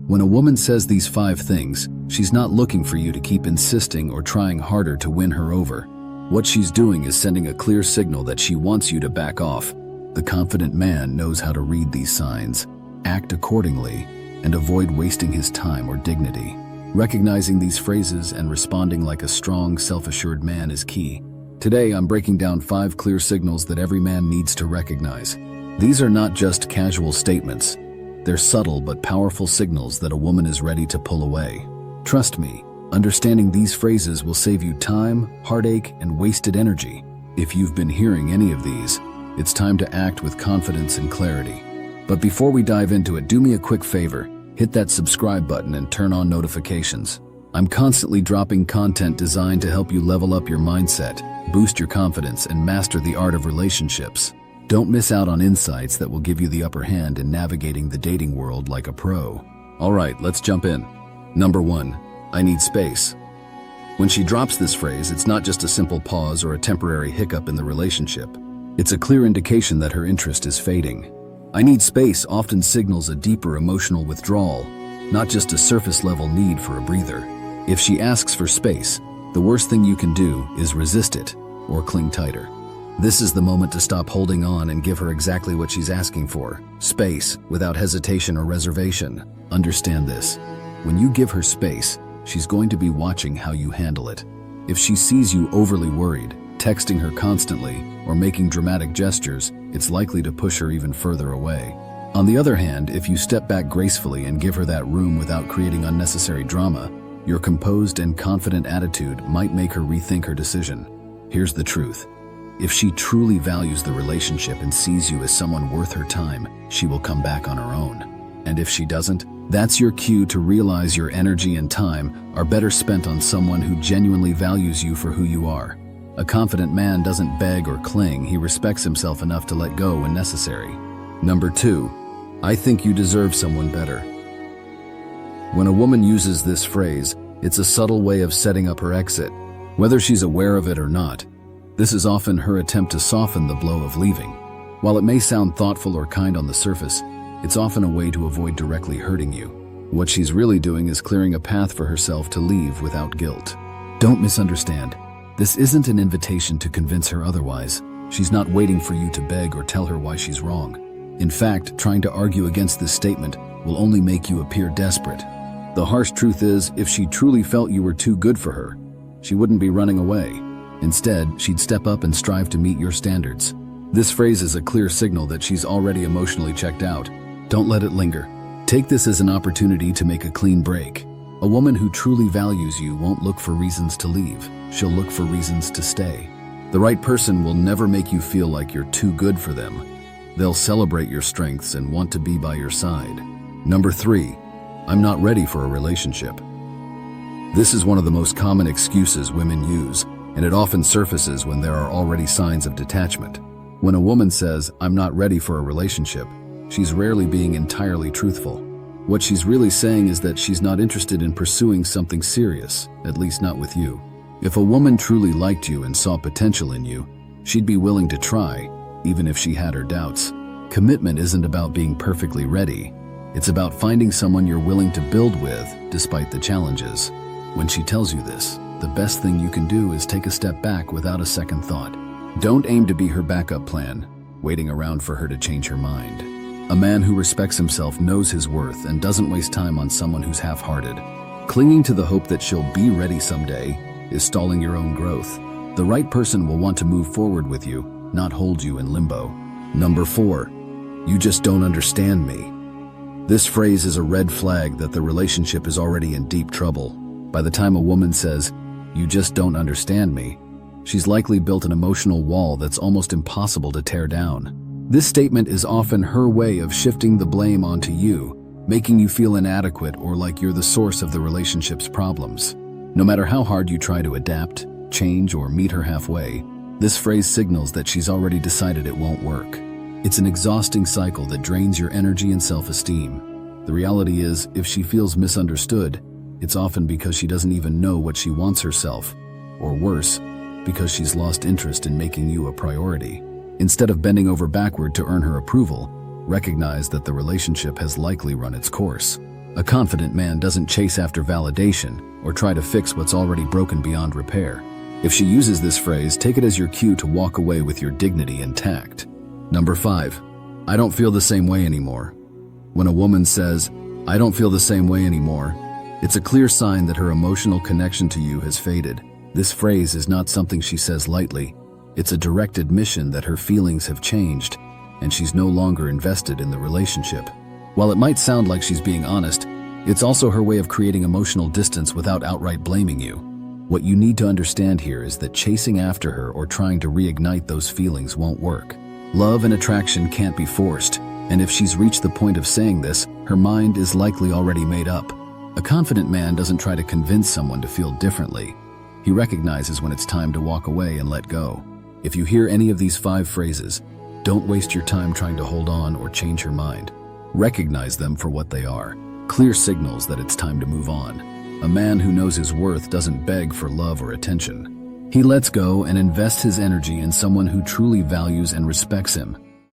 When a woman says these 5 things, she's not looking for you to keep insisting or trying harder to win her over. What she's doing is sending a clear signal that she wants you to back off. The confident man knows how to read these signs, act accordingly, and avoid wasting his time or dignity. Recognizing these phrases and responding like a strong, self-assured man is key. Today, I'm breaking down 5 clear signals that every man needs to recognize. These are not just casual statements. They're subtle but powerful signals that a woman is ready to pull away. Trust me, understanding these phrases will save you time, heartache, and wasted energy. If you've been hearing any of these, it's time to act with confidence and clarity. But before we dive into it, do me a quick favor. Hit that subscribe button and turn on notifications. I'm constantly dropping content designed to help you level up your mindset, boost your confidence, and master the art of relationships. Don't miss out on insights that will give you the upper hand in navigating the dating world like a pro. All right, let's jump in. Number 1, I need space. When she drops this phrase, it's not just a simple pause or a temporary hiccup in the relationship. It's a clear indication that her interest is fading. I need space often signals a deeper emotional withdrawal, not just a surface-level need for a breather. If she asks for space, the worst thing you can do is resist it or cling tighter. This is the moment to stop holding on and give her exactly what she's asking for: space, without hesitation or reservation. Understand this. When you give her space, she's going to be watching how you handle it. If she sees you overly worried, texting her constantly, or making dramatic gestures, it's likely to push her even further away. On the other hand, if you step back gracefully and give her that room without creating unnecessary drama, your composed and confident attitude might make her rethink her decision. Here's the truth. If she truly values the relationship and sees you as someone worth her time, she will come back on her own. And if she doesn't, that's your cue to realize your energy and time are better spent on someone who genuinely values you for who you are. A confident man doesn't beg or cling, he respects himself enough to let go when necessary. Number 2, I think you deserve someone better. When a woman uses this phrase, it's a subtle way of setting up her exit. Whether she's aware of it or not, this is often her attempt to soften the blow of leaving. While it may sound thoughtful or kind on the surface, it's often a way to avoid directly hurting you. What she's really doing is clearing a path for herself to leave without guilt. Don't misunderstand. This isn't an invitation to convince her otherwise. She's not waiting for you to beg or tell her why she's wrong. In fact, trying to argue against this statement will only make you appear desperate. The harsh truth is, if she truly felt you were too good for her, she wouldn't be running away. Instead, she'd step up and strive to meet your standards. This phrase is a clear signal that she's already emotionally checked out. Don't let it linger. Take this as an opportunity to make a clean break. A woman who truly values you won't look for reasons to leave. She'll look for reasons to stay. The right person will never make you feel like you're too good for them. They'll celebrate your strengths and want to be by your side. Number 3, I'm not ready for a relationship. This is one of the most common excuses women use, and it often surfaces when there are already signs of detachment. When a woman says, "I'm not ready for a relationship," she's rarely being entirely truthful. What she's really saying is that she's not interested in pursuing something serious, at least not with you. If a woman truly liked you and saw potential in you, she'd be willing to try, even if she had her doubts. Commitment isn't about being perfectly ready. It's about finding someone you're willing to build with, despite the challenges. When she tells you this, the best thing you can do is take a step back without a second thought. Don't aim to be her backup plan, waiting around for her to change her mind. A man who respects himself knows his worth and doesn't waste time on someone who's half-hearted. Clinging to the hope that she'll be ready someday is stalling your own growth. The right person will want to move forward with you, not hold you in limbo. Number 4, you just don't understand me. This phrase is a red flag that the relationship is already in deep trouble. By the time a woman says, "You just don't understand me," she's likely built an emotional wall that's almost impossible to tear down. This statement is often her way of shifting the blame onto you, making you feel inadequate or like you're the source of the relationship's problems. No matter how hard you try to adapt, change, or meet her halfway, this phrase signals that she's already decided it won't work. It's an exhausting cycle that drains your energy and self-esteem. The reality is, if she feels misunderstood, it's often because she doesn't even know what she wants herself, or worse, because she's lost interest in making you a priority. Instead of bending over backward to earn her approval, recognize that the relationship has likely run its course. A confident man doesn't chase after validation or try to fix what's already broken beyond repair. If she uses this phrase, take it as your cue to walk away with your dignity intact. Number 5. I don't feel the same way anymore. When a woman says, I don't feel the same way anymore, it's a clear sign that her emotional connection to you has faded. This phrase is not something she says lightly. It's a direct admission that her feelings have changed and she's no longer invested in the relationship. While it might sound like she's being honest, it's also her way of creating emotional distance without outright blaming you. What you need to understand here is that chasing after her or trying to reignite those feelings won't work. Love and attraction can't be forced, and if she's reached the point of saying this, her mind is likely already made up. A confident man doesn't try to convince someone to feel differently. He recognizes when it's time to walk away and let go. If you hear any of these 5 phrases, don't waste your time trying to hold on or change her mind. Recognize them for what they are, clear signals that it's time to move on. A man who knows his worth doesn't beg for love or attention. He lets go and invests his energy in someone who truly values and respects him.